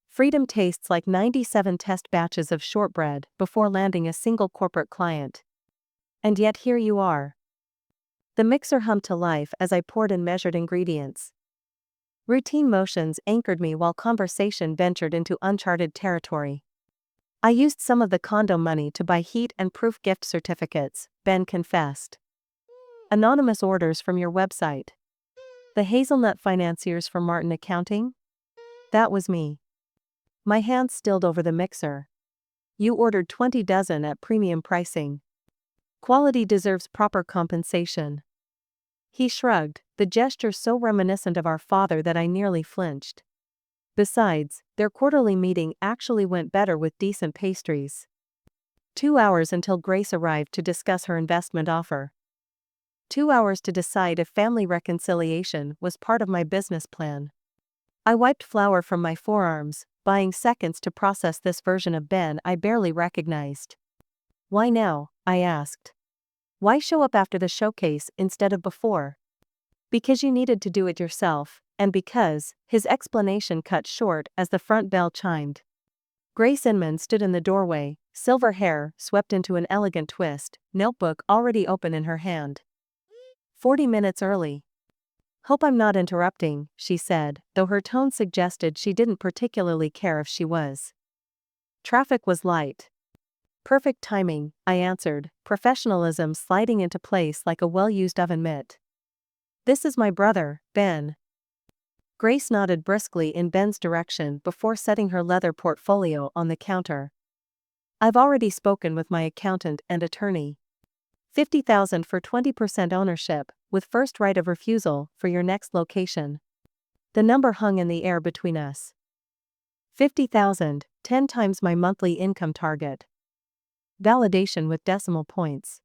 Freedom tastes like 97 test batches of shortbread before landing a single corporate client. And yet here you are. The mixer hummed to life as I poured and measured ingredients. Routine motions anchored me while conversation ventured into uncharted territory. I used some of the condo money to buy heat and proof gift certificates, Ben confessed. Anonymous orders from your website. The hazelnut financiers from Martin Accounting? That was me. My hands stilled over the mixer. You ordered 20 dozen at premium pricing. Quality deserves proper compensation. He shrugged, the gesture so reminiscent of our father that I nearly flinched. Besides, their quarterly meeting actually went better with decent pastries. 2 hours until Grace arrived to discuss her investment offer. 2 hours to decide if family reconciliation was part of my business plan. I wiped flour from my forearms, buying seconds to process this version of Ben I barely recognized. Why now? I asked. Why show up after the showcase instead of before? Because you needed to do it yourself, and because, his explanation cut short as the front bell chimed. Grace Inman stood in the doorway, silver hair swept into an elegant twist, notebook already open in her hand. 40 minutes early. Hope I'm not interrupting, she said, though her tone suggested she didn't particularly care if she was. Traffic was light. Perfect timing, I answered, professionalism sliding into place like a well-used oven mitt. This is my brother, Ben. Grace nodded briskly in Ben's direction before setting her leather portfolio on the counter. I've already spoken with my accountant and attorney. $50,000 for 20% ownership, with first right of refusal for your next location. The number hung in the air between us. 50,000, 10 times my monthly income target. Validation with decimal points.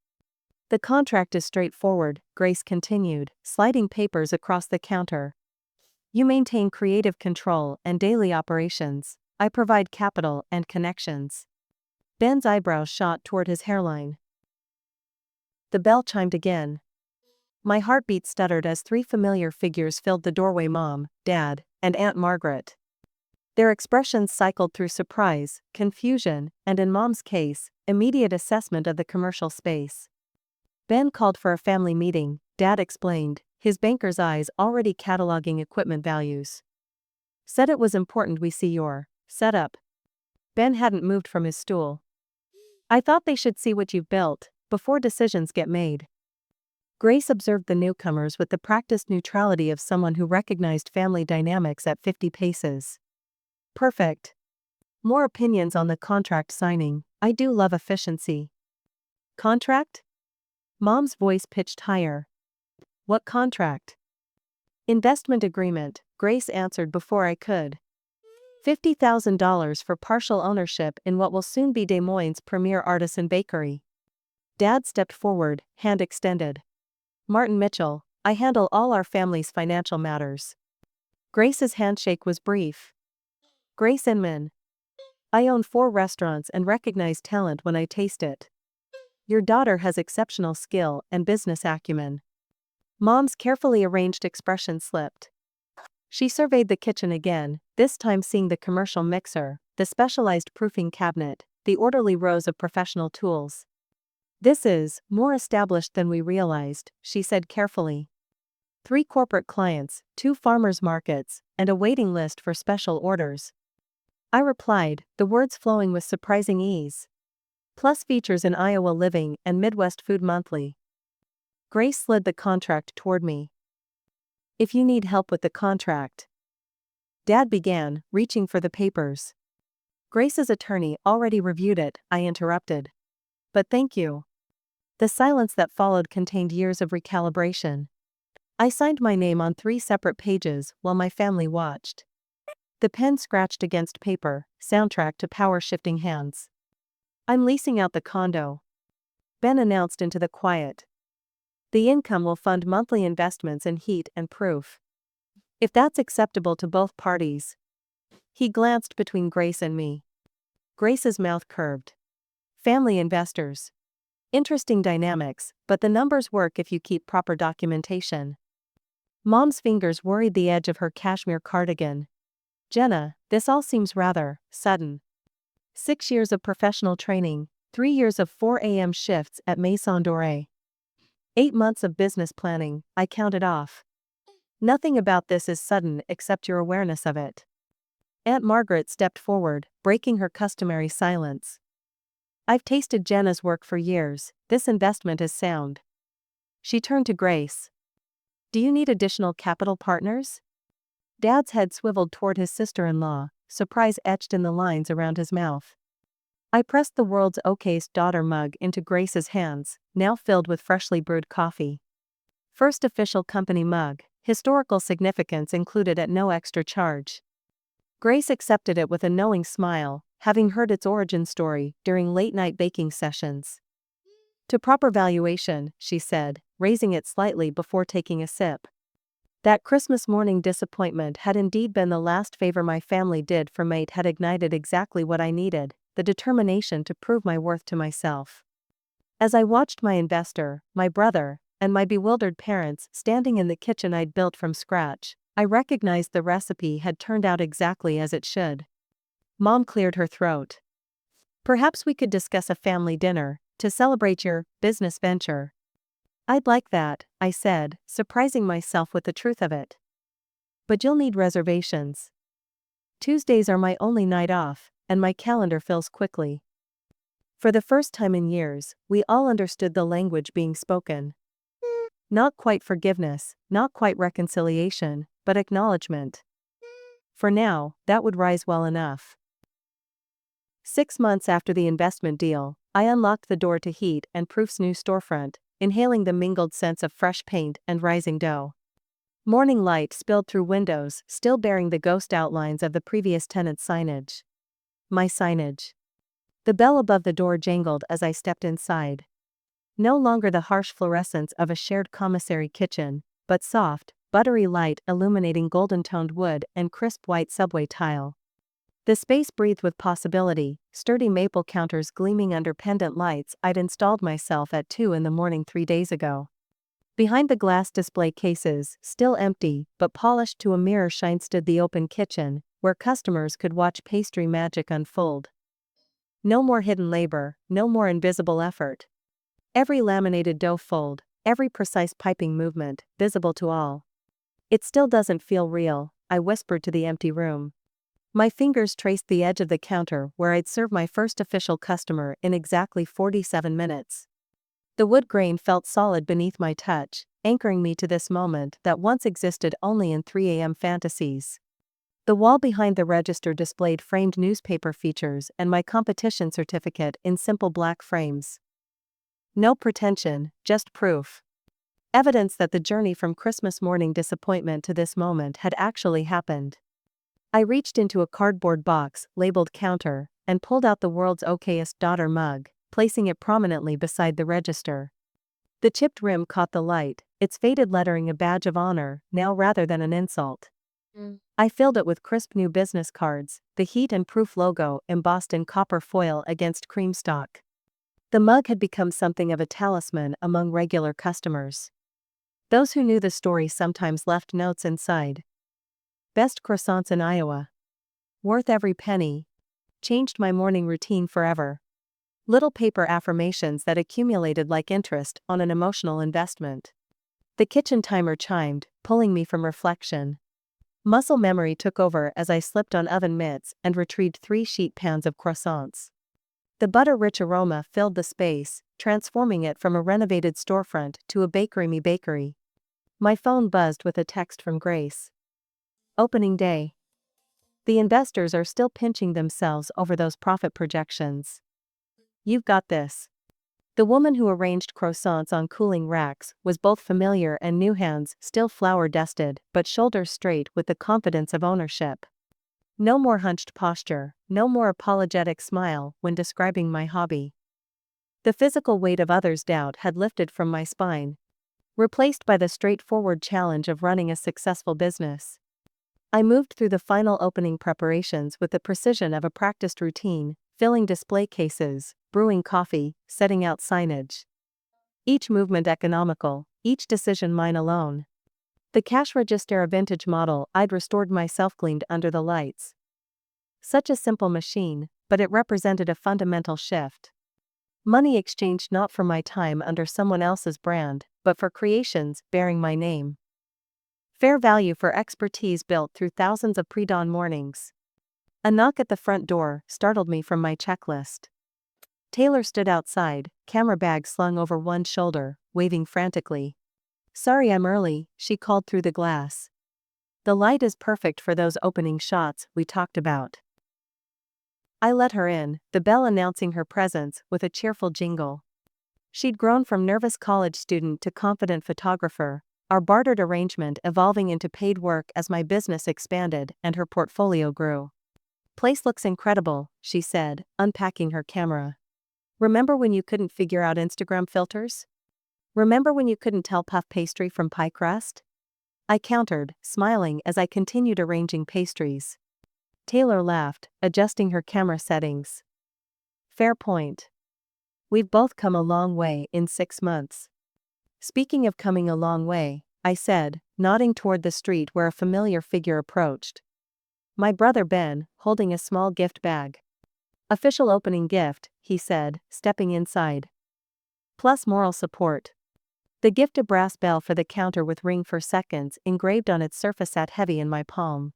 The contract is straightforward, Grace continued, sliding papers across the counter. You maintain creative control and daily operations. I provide capital and connections. Ben's eyebrows shot toward his hairline. The bell chimed again. My heartbeat stuttered as 3 familiar figures filled the doorway: Mom, Dad, and Aunt Margaret. Their expressions cycled through surprise, confusion, and in Mom's case, immediate assessment of the commercial space. Ben called for a family meeting, Dad explained, his banker's eyes already cataloging equipment values. Said it was important we see your setup. Ben hadn't moved from his stool. I thought they should see what you've built before decisions get made. Grace observed the newcomers with the practiced neutrality of someone who recognized family dynamics at 50 paces. Perfect. More opinions on the contract signing. I do love efficiency. Contract? Mom's voice pitched higher. What contract? Investment agreement, Grace answered before I could. $50,000 for partial ownership in what will soon be Des Moines' premier artisan bakery. Dad stepped forward, hand extended. Martin Mitchell, I handle all our family's financial matters. Grace's handshake was brief. Grace Inman. I own 4 restaurants and recognize talent when I taste it. Your daughter has exceptional skill and business acumen. Mom's carefully arranged expression slipped. She surveyed the kitchen again, this time seeing the commercial mixer, the specialized proofing cabinet, the orderly rows of professional tools. This is more established than we realized, she said carefully. 3 corporate clients, 2 farmers markets, and a waiting list for special orders. I replied, the words flowing with surprising ease. Plus features in Iowa Living and Midwest Food Monthly. Grace slid the contract toward me. If you need help with the contract. Dad began, reaching for the papers. Grace's attorney already reviewed it, I interrupted. But thank you. The silence that followed contained years of recalibration. I signed my name on 3 separate pages while my family watched. The pen scratched against paper, soundtrack to power-shifting hands. I'm leasing out the condo. Ben announced into the quiet. The income will fund monthly investments in heat and proof. If that's acceptable to both parties. He glanced between Grace and me. Grace's mouth curved. Family investors. Interesting dynamics, but the numbers work if you keep proper documentation. Mom's fingers worried the edge of her cashmere cardigan. Jenna, this all seems rather sudden. 6 years of professional training, 3 years of 4 a.m. shifts at Maison Doré. 8 months of business planning, I counted off. Nothing about this is sudden except your awareness of it. Aunt Margaret stepped forward, breaking her customary silence. I've tasted Jenna's work for years. This investment is sound. She turned to Grace. Do you need additional capital partners? Dad's head swiveled toward his sister-in-law, surprise etched in the lines around his mouth. I pressed the world's okayest daughter mug into Grace's hands, now filled with freshly brewed coffee. First official company mug, historical significance included at no extra charge. Grace accepted it with a knowing smile, having heard its origin story during late-night baking sessions. To proper valuation, she said, raising it slightly before taking a sip. That Christmas morning disappointment had indeed been the last favor my family did for me. It had ignited exactly what I needed, the determination to prove my worth to myself. As I watched my investor, my brother, and my bewildered parents standing in the kitchen I'd built from scratch, I recognized the recipe had turned out exactly as it should. Mom cleared her throat. Perhaps we could discuss a family dinner to celebrate your business venture. I'd like that, I said, surprising myself with the truth of it. But you'll need reservations. Tuesdays are my only night off, and my calendar fills quickly. For the first time in years, we all understood the language being spoken. Not quite forgiveness, not quite reconciliation, but acknowledgement. For now, that would rise well enough. 6 months after the investment deal, I unlocked the door to Heat and Proof's new storefront, inhaling the mingled scents of fresh paint and rising dough. Morning light spilled through windows, still bearing the ghost outlines of the previous tenant's signage. My signage. The bell above the door jangled as I stepped inside. No longer the harsh fluorescence of a shared commissary kitchen, but soft, buttery light illuminating golden-toned wood and crisp white subway tile. The space breathed with possibility, sturdy maple counters gleaming under pendant lights I'd installed myself at 2 in the morning 3 days ago. Behind the glass display cases, still empty but polished to a mirror shine, stood the open kitchen, where customers could watch pastry magic unfold. No more hidden labor, no more invisible effort. Every laminated dough fold, every precise piping movement, visible to all. It still doesn't feel real, I whispered to the empty room. My fingers traced the edge of the counter where I'd serve my first official customer in exactly 47 minutes. The wood grain felt solid beneath my touch, anchoring me to this moment that once existed only in 3 a.m. fantasies. The wall behind the register displayed framed newspaper features and my competition certificate in simple black frames. No pretension, just proof. Evidence that the journey from Christmas morning disappointment to this moment had actually happened. I reached into a cardboard box, labeled counter, and pulled out the world's okayest daughter mug, placing it prominently beside the register. The chipped rim caught the light, its faded lettering a badge of honor, now rather than an insult. I filled it with crisp new business cards, the Heat and Proof logo embossed in copper foil against cream stock. The mug had become something of a talisman among regular customers. Those who knew the story sometimes left notes inside. Best croissants in Iowa. Worth every penny. Changed my morning routine forever. Little paper affirmations that accumulated like interest on an emotional investment. The kitchen timer chimed, pulling me from reflection. Muscle memory took over as I slipped on oven mitts and retrieved 3 sheet pans of croissants. The butter-rich aroma filled the space, transforming it from a renovated storefront to a bakery-me bakery. My phone buzzed with a text from Grace. Opening day. The investors are still pinching themselves over those profit projections. You've got this. The woman who arranged croissants on cooling racks was both familiar and new, hands still flour-dusted, but shoulders straight with the confidence of ownership. No more hunched posture, no more apologetic smile when describing my hobby. The physical weight of others' doubt had lifted from my spine, replaced by the straightforward challenge of running a successful business. I moved through the final opening preparations with the precision of a practiced routine, filling display cases, brewing coffee, setting out signage. Each movement economical, each decision mine alone. The cash register, a vintage model I'd restored myself, gleamed under the lights. Such a simple machine, but it represented a fundamental shift. Money exchanged not for my time under someone else's brand, but for creations bearing my name. Fair value for expertise built through thousands of pre-dawn mornings. A knock at the front door startled me from my checklist. Taylor stood outside, camera bag slung over one shoulder, waving frantically. "Sorry I'm early," she called through the glass. "The light is perfect for those opening shots we talked about." I let her in, the bell announcing her presence with a cheerful jingle. She'd grown from nervous college student to confident photographer, our bartered arrangement evolving into paid work as my business expanded and her portfolio grew. "Place looks incredible," she said, unpacking her camera. "Remember when you couldn't figure out Instagram filters? Remember when you couldn't tell puff pastry from pie crust?" I countered, smiling as I continued arranging pastries. Taylor laughed, adjusting her camera settings. "Fair point. We've both come a long way in 6 months." "Speaking of coming a long way," I said, nodding toward the street where a familiar figure approached. My brother Ben, holding a small gift bag. "Official opening gift," he said, stepping inside. "Plus moral support." The gift, a brass bell for the counter with ring for seconds engraved on its surface, sat heavy in my palm.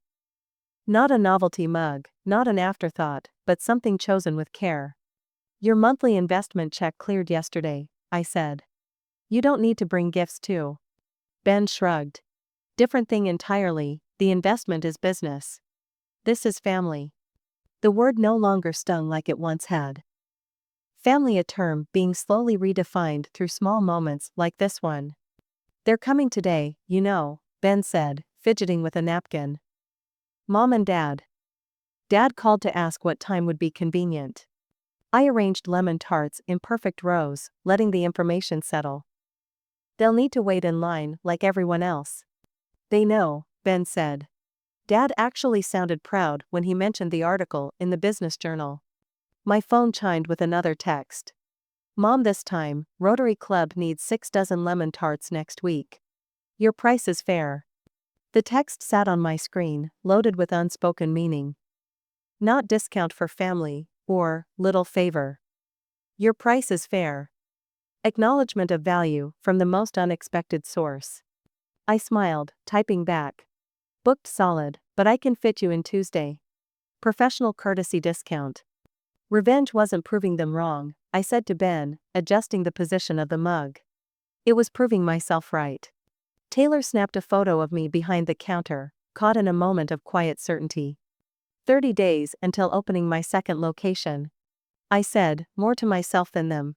Not a novelty mug, not an afterthought, but something chosen with care. "Your monthly investment check cleared yesterday," I said. "You don't need to bring gifts too." Ben shrugged. "Different thing entirely, the investment is business. This is family." The word no longer stung like it once had. Family, a term being slowly redefined through small moments like this one. "They're coming today, you know," Ben said, fidgeting with a napkin. "Mom and Dad." Dad called to ask what time would be convenient. I arranged lemon tarts in perfect rows, letting the information settle. "They'll need to wait in line like everyone else." "They know," Ben said. Dad actually sounded proud when he mentioned the article in the Business Journal. My phone chimed with another text. "Mom, this time, Rotary Club needs 6 dozen lemon tarts next week. Your price is fair." The text sat on my screen, loaded with unspoken meaning. Not discount for family, or little favor. Your price is fair. Acknowledgement of value from the most unexpected source. I smiled, typing back. "Booked solid, but I can fit you in Tuesday. Professional courtesy discount." Revenge wasn't proving them wrong, I said to Ben, adjusting the position of the mug. It was proving myself right. Taylor snapped a photo of me behind the counter, caught in a moment of quiet certainty. 30 days until opening my second location. I said, more to myself than them.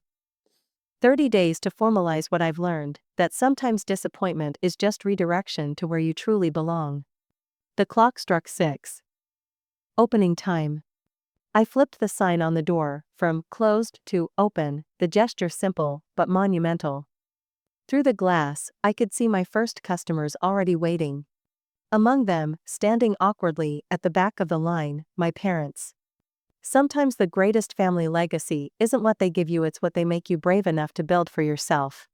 30 days to formalize what I've learned, that sometimes disappointment is just redirection to where you truly belong. The clock struck 6. Opening time. I flipped the sign on the door, from closed to open, the gesture simple but monumental. Through the glass, I could see my first customers already waiting. Among them, standing awkwardly at the back of the line, my parents. Sometimes the greatest family legacy isn't what they give you, it's what they make you brave enough to build for yourself.